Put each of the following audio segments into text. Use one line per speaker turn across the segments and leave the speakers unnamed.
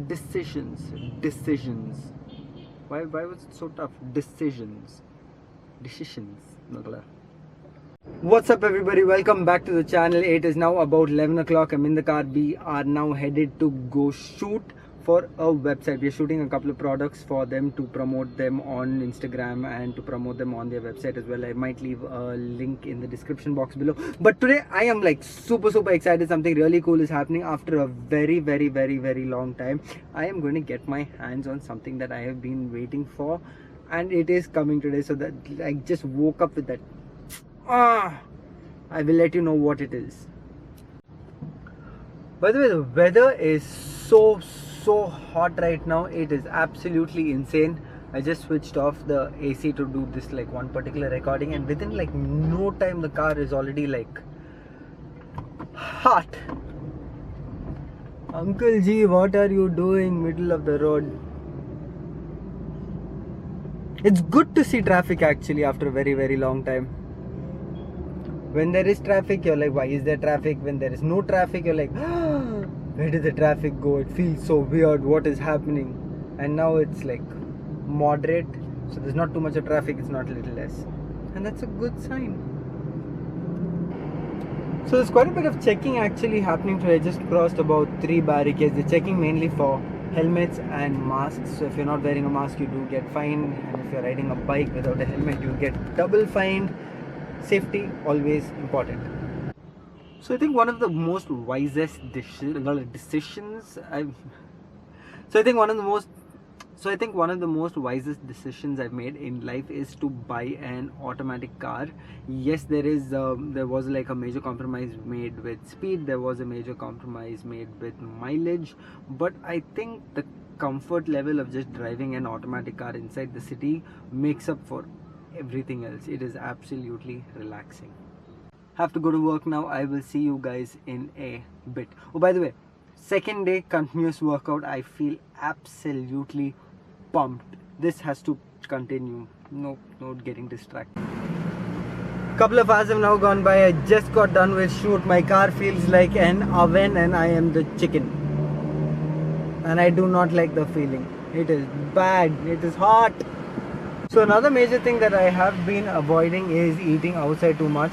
Decisions. Why was it so tough? Decisions. Nagla. What's up, everybody? Welcome back to the channel. It is now about 11 o'clock. I'm in the car. We are now headed to go shoot for a website. We're shooting a couple of products for them to promote them on Instagram and to promote them on their website as well. I might leave a link in the description box below. But today I am like super excited. Something really cool is happening after a very long time. I am going to get my hands on something that I have been waiting for, and it is coming today. So that I just woke up with that. I will let you know what it is. By the way, the weather is so hot right now. It is absolutely insane. I just switched off the AC to do this like one particular recording, and within like no time the car is already like hot. Uncle G, what are you doing middle of the road? It's good to see traffic actually after a very long time. When there is traffic, you're like, why is there traffic? When there is no traffic, you're like, where did the traffic go? It feels so weird. What is happening? And now it's like moderate, so there's not too much of traffic. It's not a little less, and that's a good sign. So there's quite a bit of checking actually happening today. I just crossed about 3 barricades. They're checking mainly for helmets and masks. So if you're not wearing a mask, you do get fined, and if you're riding a bike without a helmet, you get double fined. Safety always important. So I think one of the most wisest decisions I've made in life is to buy an automatic car. Yes, there was like a major compromise made with speed, there was a major compromise made with mileage, but I think the comfort level of just driving an automatic car inside the city makes up for everything else. It is absolutely relaxing. Have to go to work now. I will see you guys in a bit. Oh, by the way, second day continuous workout. I feel absolutely pumped. This has to continue. No getting distracted. Couple of hours have now gone by. I just got done with shoot. My car feels like an oven and I am the chicken, and I do not like the feeling. It is bad. It is hot. So another major thing that I have been avoiding is eating outside too much.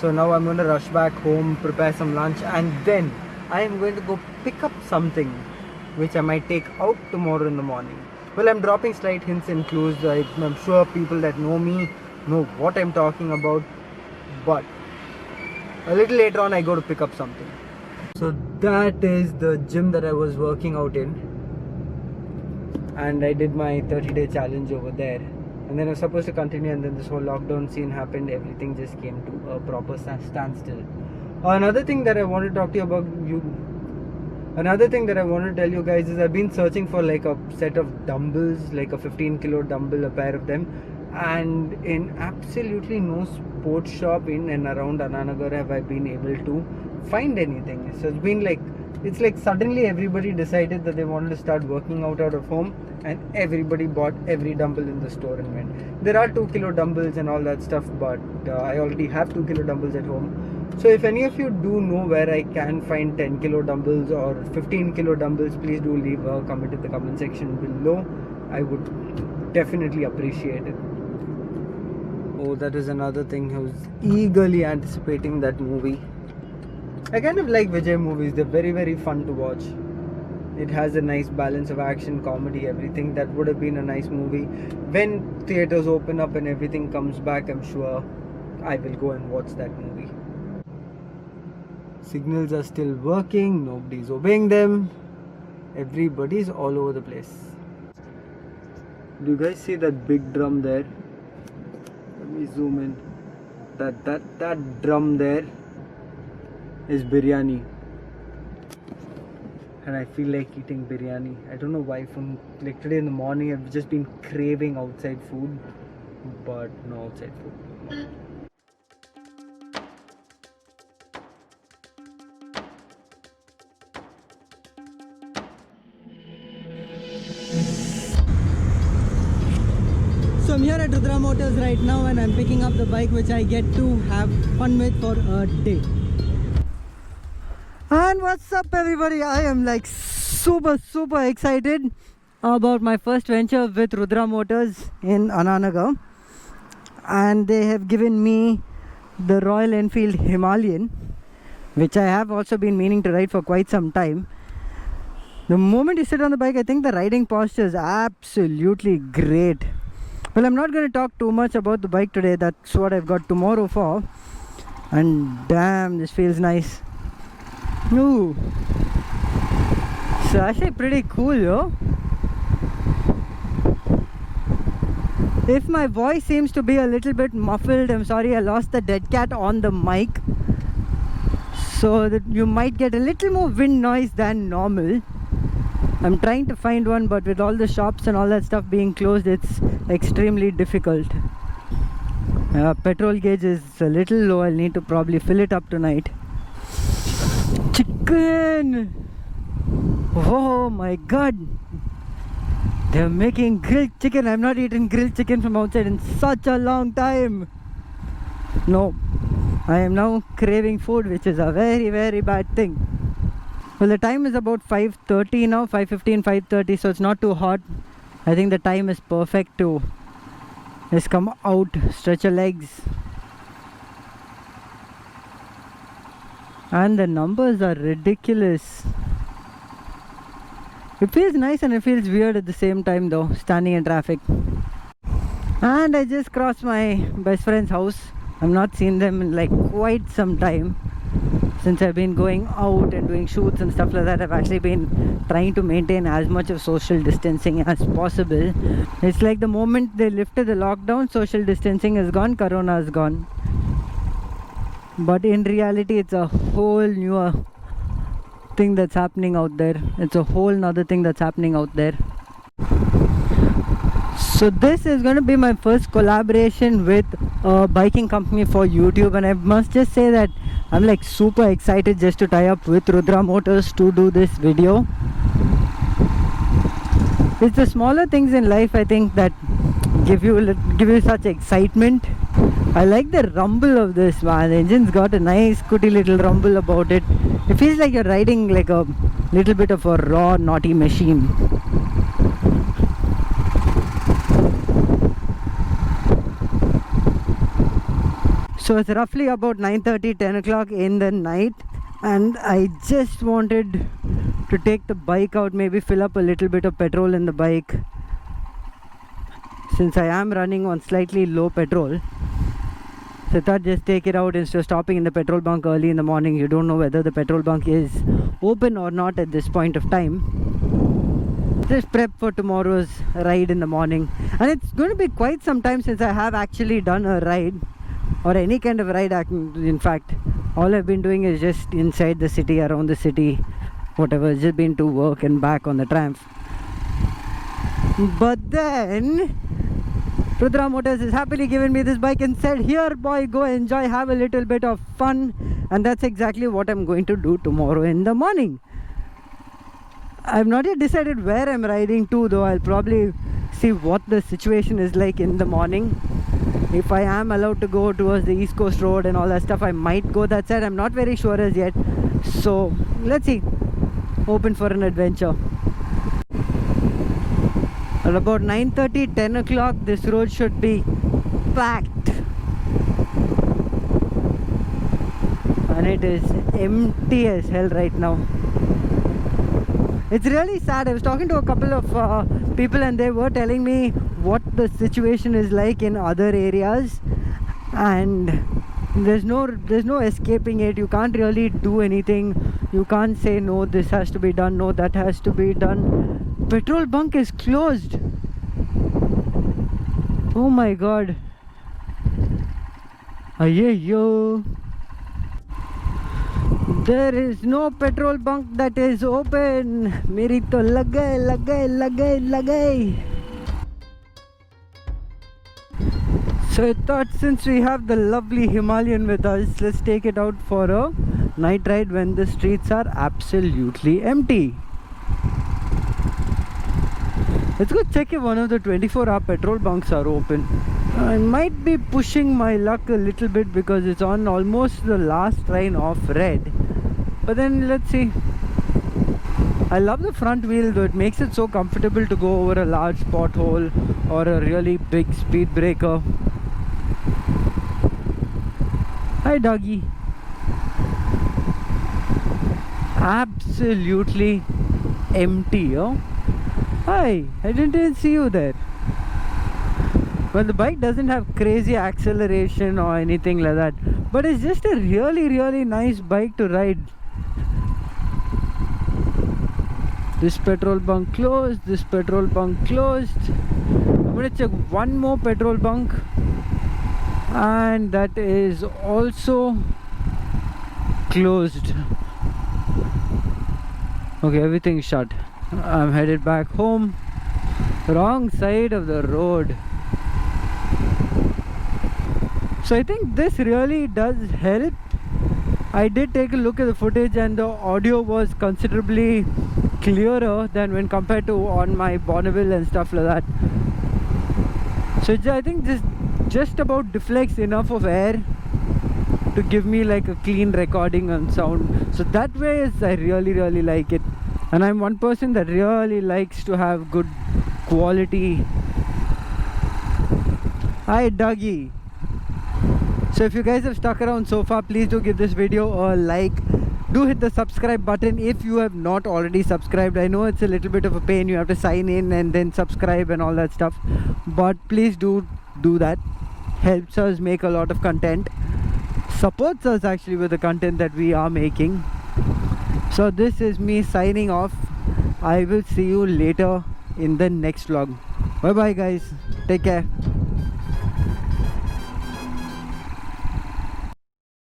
So now I'm going to rush back home, prepare some lunch, and then I am going to go pick up something which I might take out tomorrow in the morning. Well, I'm dropping slight hints and clues. I'm sure people that know me know what I'm talking about, but a little later on I go to pick up something. So that is the gym that I was working out in, and I did my 30-day challenge over there. And then I was supposed to continue, and then this whole lockdown scene happened. Everything just came to a proper standstill. Another thing that I want to talk to you about, another thing that I want to tell you guys is I've been searching for like a set of dumbbells, like a 15-kilo dumbbell, a pair of them, and in absolutely no sports shop in and around Ananagar have I been able to find anything. So it's like suddenly everybody decided that they wanted to start working out of home, and everybody bought every dumbbell in the store and went. There are 2-kilo dumbbells and all that stuff, but I already have 2-kilo dumbbells at home. So if any of you do know where I can find 10-kilo dumbbells or 15-kilo dumbbells, please do leave a comment in the comment section below. I would definitely appreciate it. Oh, that is another thing. I was eagerly anticipating that movie. I kind of like Vijay movies. They're very fun to watch. It has a nice balance of action, comedy, everything. That would have been a nice movie. When theaters open up and everything comes back, I'm sure I will go and watch that movie. Signals are still working. Nobody's obeying them. Everybody's all over the place. Do you guys see that big drum there? Let me zoom in. That drum there is biryani, and I feel like eating biryani. I don't know why. From like today in the morning I've just been craving outside food, but no outside food. So I'm here at Rudra Motors right now, and I'm picking up the bike which I get to have fun with for a day. And what's up everybody, I am like
super excited about my first venture with Rudra Motors in Ananagar, and they have given me the Royal Enfield Himalayan, which I have also been meaning to ride for quite some time. The moment you sit on the bike, I think the riding posture is absolutely great. Well, I'm not going to talk too much about the bike today. That's what I've got tomorrow for. And damn, this feels nice. Ooh. So actually pretty cool, yo. If my voice seems to be a little bit muffled, I'm sorry, I lost the dead cat on the mic, so that you might get a little more wind noise than normal. I'm trying to find one, but with all the shops and all that stuff being closed, it's extremely difficult. Petrol gauge is a little low. I'll need to probably fill it up tonight. Chicken! Oh my god! They're making grilled chicken. I've not eaten grilled chicken from outside in such a long time. No, I am now craving food, which is a very bad thing. Well, the time is about 5:30 now, 5:15, 5:30, so it's not too hot. I think the time is perfect to just come out, stretch your legs. And the numbers are ridiculous. It feels nice and it feels weird at the same time though, standing in traffic. And I just crossed my best friend's house. I've not seen them in like quite some time. Since I've been going out and doing shoots and stuff like that, I've actually been trying to maintain as much of social distancing as possible. It's like the moment they lifted the lockdown, social distancing is gone, corona is gone. But in reality, it's a whole new thing that's happening out there. It's a whole nother thing that's happening out there. So this is going to be my first collaboration with a biking company for YouTube, and I must just say that I'm like super excited just to tie up with Rudra Motors to do this video. It's the smaller things in life, I think, that give you such excitement. I like the rumble of this, man. The engine's got a nice goody little rumble about it. It feels like you're riding like a little bit of a raw, naughty machine. So it's roughly about 9:30, 10 o'clock in the night, and I just wanted to take the bike out, maybe fill up a little bit of petrol in the bike, since I am running on slightly low petrol. So I thought just take it out instead of stopping in the petrol bunk early in the morning. You don't know whether the petrol bunk is open or not at this point of time. Just prep for tomorrow's ride in the morning. And it's going to be quite some time since I have actually done a ride, or any kind of ride. In fact, all I've been doing is just inside the city, around the city, whatever. Just been to work and back on the tram. But then Rudra Motors has happily given me this bike and said, here boy, go enjoy, have a little bit of fun. And that's exactly what I'm going to do tomorrow in the morning. I've not yet decided where I'm riding to though. I'll probably see what the situation is like in the morning. If I am allowed to go towards the East Coast Road and all that stuff, I might go that side. I'm not very sure as yet. So let's see. Open for an adventure. At about 9:30, 10 o'clock, this road should be packed. And it is empty as hell right now. It's really sad. I was talking to a couple of people, and they were telling me what the situation is like in other areas, and there's no escaping it. You can't really do anything. You can't say no, this has to be done, no, that has to be done. Petrol bunk is closed. Oh my god. Ayyo. There is no petrol bunk that is open. Meri to lagai. So I thought, since we have the lovely Himalayan with us, let's take it out for a night ride when the streets are absolutely empty. Let's go check if one of the 24-hour petrol bunks are open. I might be pushing my luck a little bit because it's on almost the last line off red. But then let's see. I love the front wheel though, it makes it so comfortable to go over a large pothole or a really big speed breaker. Hi doggy. Absolutely empty, oh. Hi, I didn't even see you there. Well, the bike doesn't have crazy acceleration or anything like that, but it's just a really nice bike to ride. This petrol bunk closed, this petrol bunk closed. I'm gonna check one more petrol bunk, and that is also closed. Okay, everything's shut. I'm headed back home. Wrong side of the road. So I think this really does help. I did take a look at the footage and the audio was considerably clearer than when compared to on my Bonneville and stuff like that. So I think this just about deflects enough of air to give me like a clean recording and sound. So that way is I really like it. And I'm one person that really likes to have good quality. Hi doggy. So if you guys have stuck around so far, please do give this video a like. Do hit the subscribe button if you have not already subscribed. I know it's a little bit of a pain, you have to sign in and then subscribe and all that stuff, but please do that. Helps us make a lot of content, supports us actually with the content that we are making. So this is me signing off. I will see you later in the next vlog. Bye bye guys, take care.